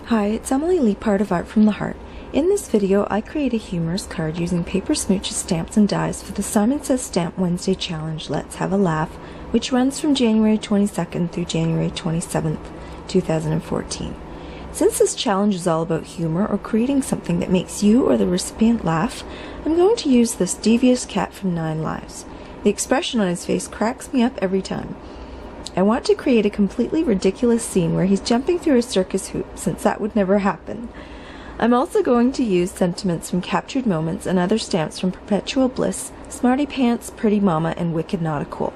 Hi, it's Emily Leiphart of Art from the Heart. In this video, I create a humorous card using Paper Smooches stamps and dies for the Simon Says Stamp Wednesday Challenge Let's Have a Laugh, which runs from January 22nd through January 27th, 2014. Since this challenge is all about humor or creating something that makes you or the recipient laugh, I'm going to use this devious cat from 9 Lives. The expression on his face cracks me up every time. I want to create a completely ridiculous scene where he's jumping through a circus hoop, since that would never happen. I'm also going to use sentiments from Captured Moments and other stamps from Perpetual Bliss, Smarty Pants, Pretty Mama, and Wicked Not a Cool.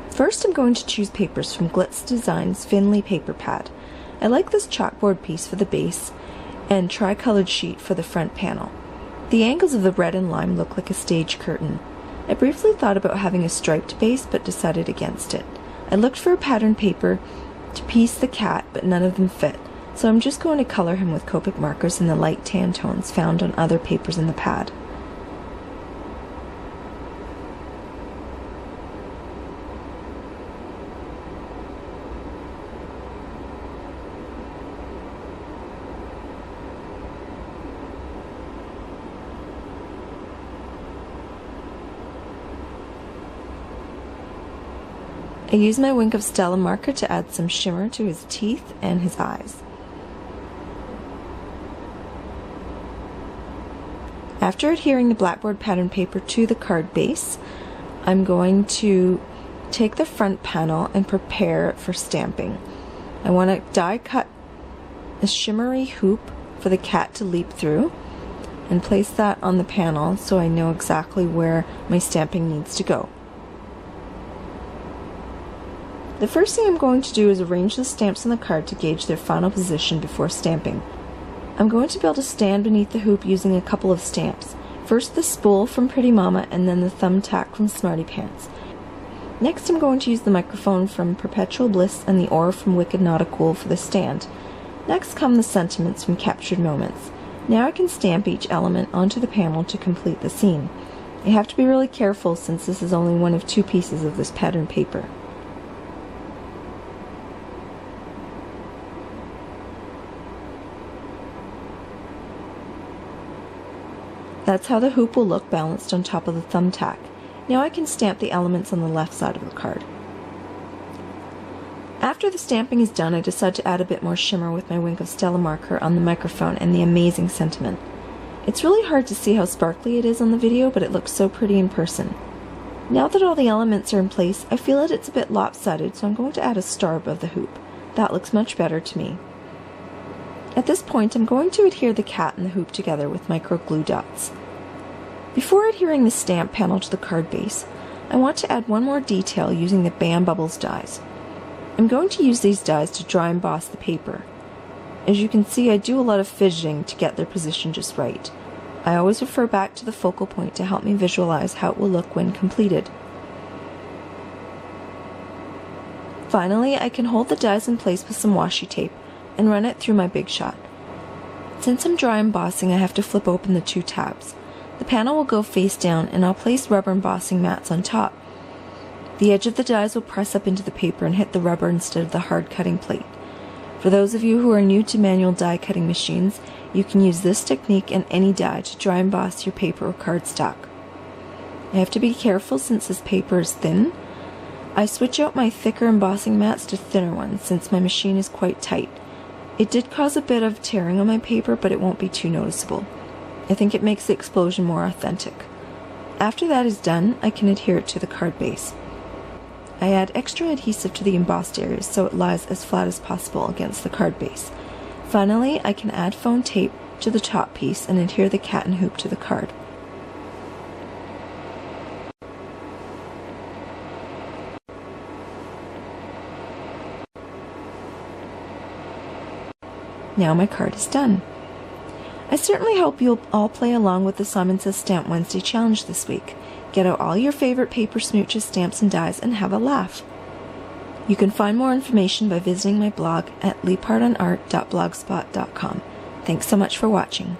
First, I'm going to choose papers from Glitz Designs Finley paper pad. I like this chalkboard piece for the base and tricolored sheet for the front panel. The angles of the red and lime look like a stage curtain. I briefly thought about having a striped base, but decided against it. I looked for a pattern paper to piece the cat, but none of them fit, so I'm just going to color him with Copic markers in the light tan tones found on other papers in the pad. I use my Wink of Stella marker to add some shimmer to his teeth and his eyes. After adhering the blackboard pattern paper to the card base, I'm going to take the front panel and prepare it for stamping. I want to die cut a shimmery hoop for the cat to leap through and place that on the panel so I know exactly where my stamping needs to go. The first thing I'm going to do is arrange the stamps on the card to gauge their final position before stamping. I'm going to build a stand beneath the hoop using a couple of stamps. First the spool from Pretty Mama and then the thumbtack from Smarty Pants. Next I'm going to use the microphone from Perpetual Bliss and the oar from Wicked Not a Cool for the stand. Next come the sentiments from Captured Moments. Now I can stamp each element onto the panel to complete the scene. I have to be really careful since this is only one of 2 pieces of this pattern paper. That's how the hoop will look balanced on top of the thumbtack. Now I can stamp the elements on the left side of the card. After the stamping is done, I decide to add a bit more shimmer with my Wink of Stella marker on the microphone and the amazing sentiment. It's really hard to see how sparkly it is on the video, but it looks so pretty in person. Now that all the elements are in place, I feel that it's a bit lopsided, so I'm going to add a star above the hoop. That looks much better to me. At this point, I'm going to adhere the cat and the hoop together with micro glue dots. Before adhering the stamp panel to the card base, I want to add one more detail using the Bam Bubbles dies. I'm going to use these dies to dry emboss the paper. As you can see, I do a lot of fidgeting to get their position just right. I always refer back to the focal point to help me visualize how it will look when completed. Finally, I can hold the dies in place with some washi tape and run it through my Big Shot. Since I'm dry embossing, I have to flip open the 2 tabs. The panel will go face down and I'll place rubber embossing mats on top. The edge of the dies will press up into the paper and hit the rubber instead of the hard cutting plate. For those of you who are new to manual die cutting machines, you can use this technique and any die to dry emboss your paper or cardstock. I have to be careful since this paper is thin. I switch out my thicker embossing mats to thinner ones since my machine is quite tight. It did cause a bit of tearing on my paper, but it won't be too noticeable. I think it makes the explosion more authentic. After that is done, I can adhere it to the card base. I add extra adhesive to the embossed areas so it lies as flat as possible against the card base. Finally, I can add foam tape to the top piece and adhere the cat and hoop to the card. Now my card is done. I certainly hope you'll all play along with the Simon Says Stamp Wednesday Challenge this week. Get out all your favorite Paper Smooches stamps and dies and have a laugh. You can find more information by visiting my blog at leiphartonart.blogspot.com. Thanks so much for watching.